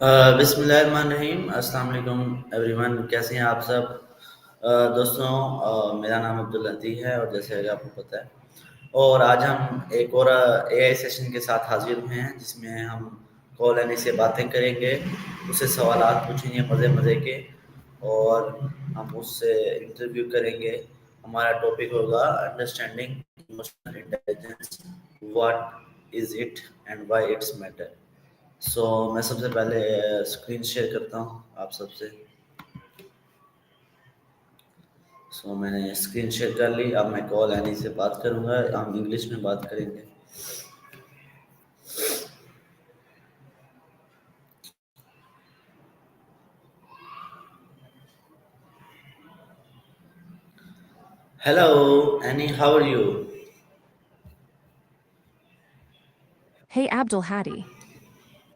बिस्मिल्लाहिर्रहमानिर्रहीम अस्सलाम वालेकुम एवरीवन। कैसे हैं आप सब? दोस्तों, मेरा नाम अब्दुल लती है और जैसे कि आपको पता है, और आज हम एक और एआई सेशन के साथ हाजिर हुए हैं जिसमें हम कॉल यानी से बातें करेंगे, उससे सवालात पूछेंगे मज़े मज़े के, और हम उससे इंटरव्यू करेंगे। हमारा टॉपिक होगा understanding emotional intelligence, what is it and why it's matter. मैं सबसे पहले स्क्रीन शेयर करता हूँ आप सबसे। मैंने स्क्रीन शेयर कर ली। अब मैं कॉल एनी से बात करूँगा, हम इंग्लिश में बात करेंगे। Hello Annie, how are you? Hey Abdul Hadi.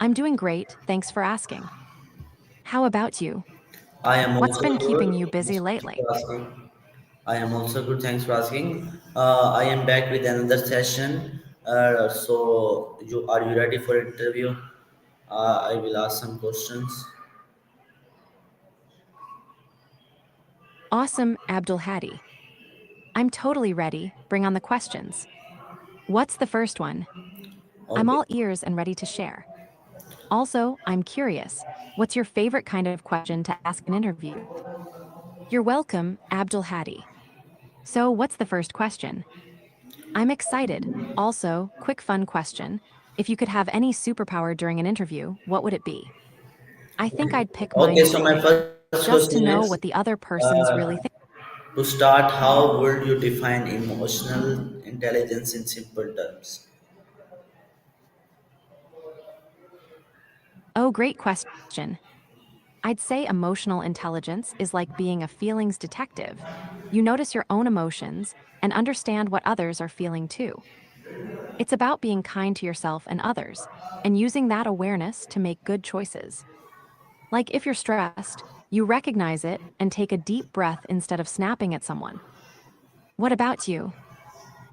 I'm doing great, thanks for asking. How about you? I am What's also been keeping good. you busy Thanks lately? for asking. I am also good. Thanks for asking. I am back with another session. You are you ready for interview? I will ask some questions. Awesome, Abdul Hadi. I'm totally ready, bring on the questions. What's the first one? I'm Okay. all ears and ready to share. Also, I'm curious, what's your favorite kind of question to ask in an interview? You're welcome, Abdul Hadi. So, what's the first question? I'm excited. Also, quick fun question. If you could have any superpower during an interview, what would it be? I think I'd pick Okay. mind So my reading, first just to question know is. what the other person's Uh, really thinking. To start, how would you define emotional intelligence in simple terms? Oh, great question. I'd say emotional intelligence is like being a feelings detective. You notice your own emotions and understand what others are feeling too. It's about being kind to yourself and others, and using that awareness to make good choices. Like if you're stressed, you recognize it and take a deep breath instead of snapping at someone. What about you?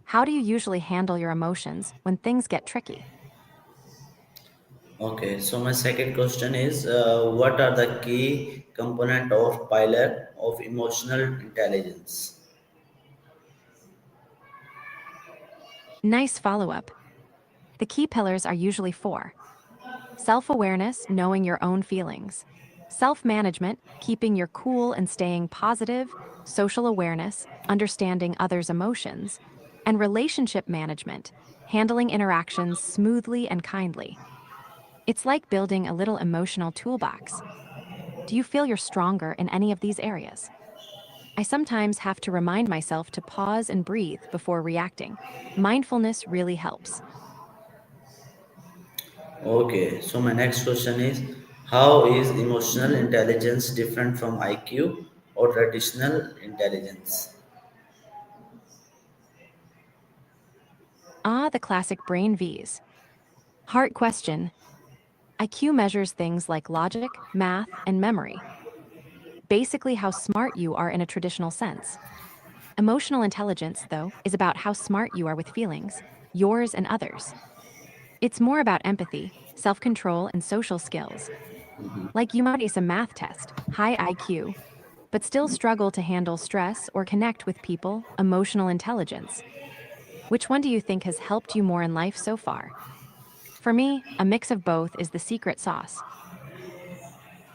How do you usually handle your emotions when things get tricky? Okay, so my second question is, what are the key component of pillar of emotional intelligence? Nice follow up. The key pillars are usually four: self awareness, knowing your own feelings; self management, keeping your cool and staying positive; social awareness, understanding others' emotions; and relationship management, handling interactions smoothly and kindly. It's like building a little emotional toolbox. Do you feel you're stronger in any of these areas? I sometimes have to remind myself to pause and breathe before reacting. Mindfulness really helps. Okay, so my next question is, how is emotional intelligence different from IQ or traditional intelligence? Ah, the classic brain V's. Heart question. IQ measures things like logic, math, and memory. Basically, how smart you are in a traditional sense. Emotional intelligence, though, is about how smart you are with feelings, yours and others. It's more about empathy, self control, and social skills. Like you might ace a math test, high IQ, but still struggle to handle stress or connect with people, emotional intelligence. Which one do you think has helped you more in life so far? For me, a mix of both is the secret sauce.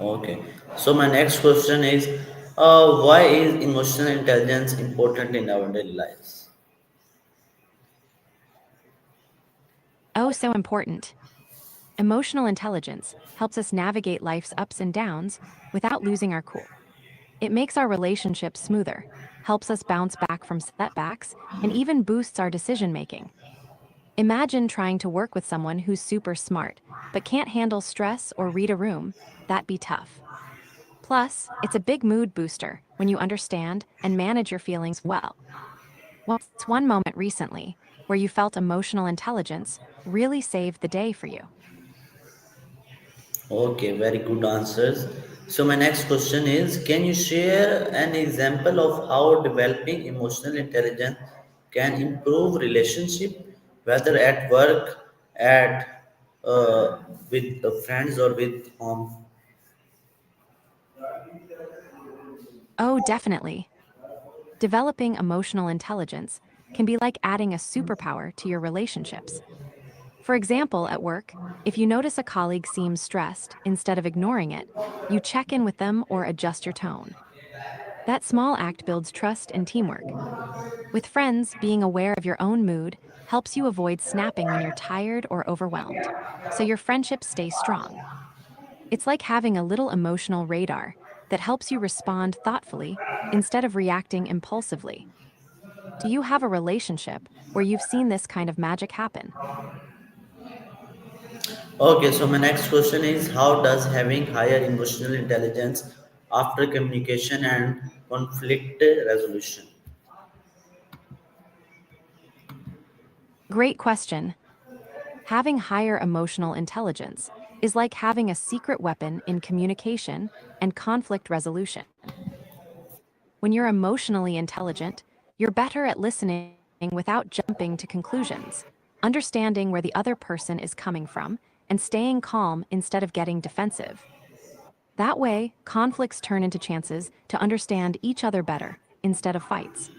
Okay, so my next question is, why is emotional intelligence important in our daily lives? Oh, so important. Emotional intelligence helps us navigate life's ups and downs without losing our cool. It makes our relationships smoother, helps us bounce back from setbacks, and even boosts our decision making. Imagine trying to work with someone who's super smart, but can't handle stress or read a room. That'd be tough. Plus, it's a big mood booster when you understand and manage your feelings well. What's one moment recently where you felt emotional intelligence really saved the day for you? Okay, very good answers. So my next question is, can you share an example of how developing emotional intelligence can improve relationship, whether at work, at with friends or with home? Oh, definitely. Developing emotional intelligence can be like adding a superpower to your relationships. For example, at work, if you notice a colleague seems stressed, instead of ignoring it, you check in with them or adjust your tone. That small act builds trust and teamwork. With friends, being aware of your own mood helps you avoid snapping when you're tired or overwhelmed, so your friendships stay strong. It's like having a little emotional radar that helps you respond thoughtfully instead of reacting impulsively. Do you have a relationship where you've seen this kind of magic happen? Okay, so my next question is, how does having higher emotional intelligence after communication and conflict resolution? Great question. Having higher emotional intelligence is like having a secret weapon in communication and conflict resolution. When you're emotionally intelligent, you're better at listening without jumping to conclusions, understanding where the other person is coming from, and staying calm instead of getting defensive. That way, conflicts turn into chances to understand each other better instead of fights.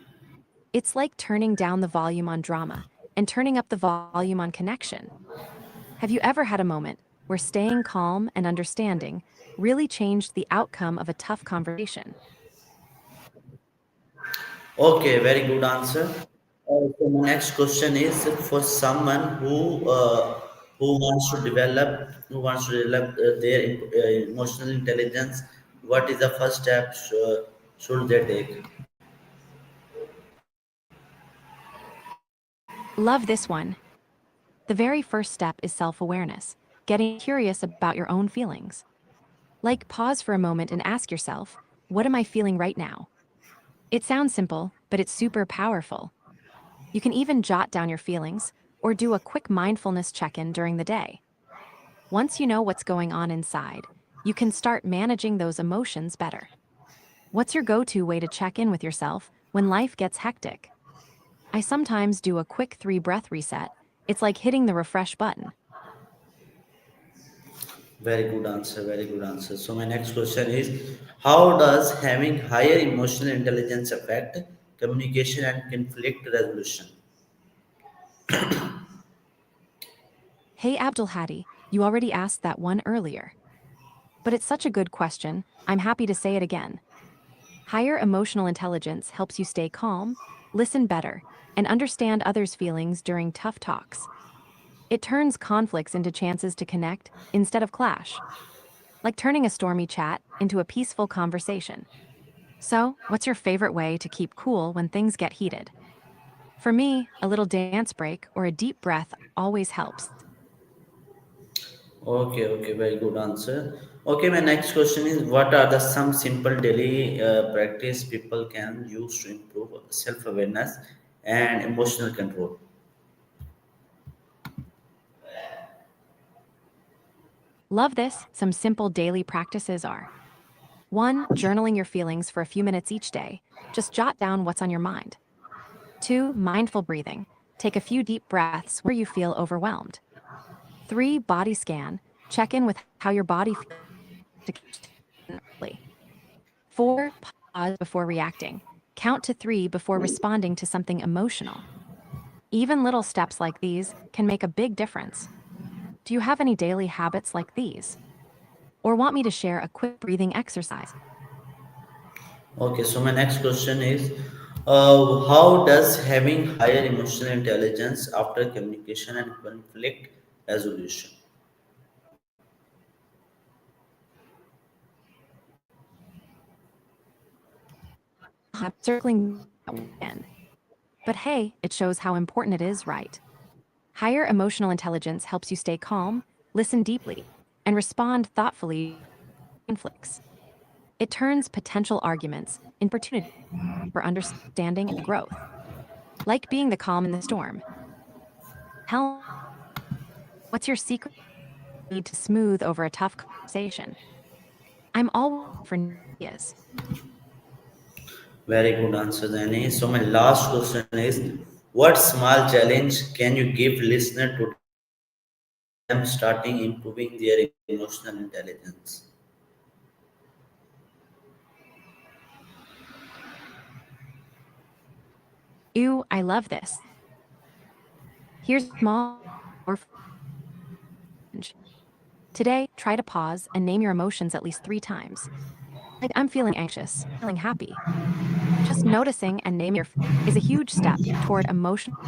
It's like turning down the volume on drama and turning up the volume on connection. Have you ever had a moment where staying calm and understanding really changed the outcome of a tough conversation? Okay, very good answer. So my next question is, for someone who wants to develop their emotional intelligence. What is the first step should they take? Love this one. The very first step is self awareness, getting curious about your own feelings. Like, pause for a moment and ask yourself, what am I feeling right now? It sounds simple, but it's super powerful. You can even jot down your feelings or do a quick mindfulness check in during the day. Once you know what's going on inside, you can start managing those emotions better. What's your go to way to check in with yourself when life gets hectic? I sometimes do a quick 3 breath reset. It's like hitting the refresh button. Very good answer. Very good answer. So my next question is, how does having higher emotional intelligence affect communication and conflict resolution? Hey Abdul Hadi, you already asked that one earlier. But it's such a good question, I'm happy to say it again. Higher emotional intelligence helps you stay calm, listen better, and understand others' feelings during tough talks. It turns conflicts into chances to connect instead of clash, like turning a stormy chat into a peaceful conversation. So, what's your favorite way to keep cool when things get heated? For me, a little dance break or a deep breath always helps. Okay, okay, very good answer. Okay, my next question is, what are the some simple daily practice people can use to improve self awareness and emotional control? Love this, some simple daily practices are: 1. Journaling your feelings for a few minutes each day. Just jot down what's on your mind. 2. Mindful breathing. Take a few deep breaths where you feel overwhelmed. 3. Body scan. Check in with how your body feels. 4. Pause before reacting. Count to 3 before responding to something emotional. Even little steps like these can make a big difference. Do you have any daily habits like these? Or want me to share a quick breathing exercise? Okay, so my next question is, how does having higher emotional intelligence after communication and conflict resolution? I'm circling again. But hey, it shows how important it is, right? Higher emotional intelligence helps you stay calm, listen deeply, and respond thoughtfully to conflicts. It turns potential arguments into opportunity for understanding and growth. Like being the calm in the storm. Tell me, what's your secret need to smooth over a tough conversation? I'm all for ideas. Very good answer, Danny. So my last question is, what small challenge can you give listener today to improve their emotional intelligence? them starting improving their emotional intelligence. Ew, I love this. Here's a small or challenge. Today, try to pause and name your emotions at least 3 times. Like, I'm feeling anxious, feeling happy. Just noticing and naming is a huge step toward emotional.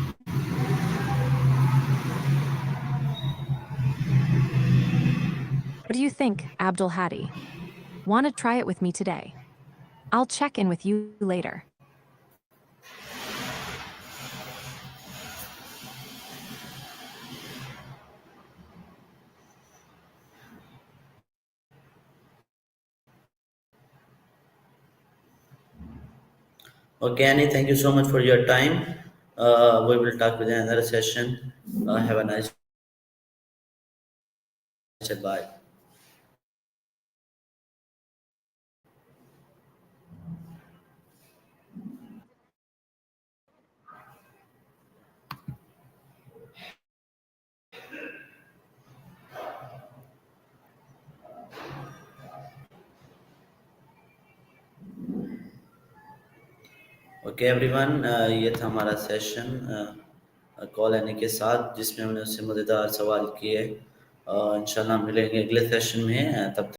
What do you think, Abdul Hadi? Want to try it with me today? I'll check in with you later. Okay, Annie, thank you so much for your time. We will talk with another session. Have a nice day. Bye. Okay everyone, ये था हमारा session call आने के साथ जिसमें हमने उससे मज़ेदार सवाल किए। इंशाल्लाह मिलेंगे अगले सेशन में। तब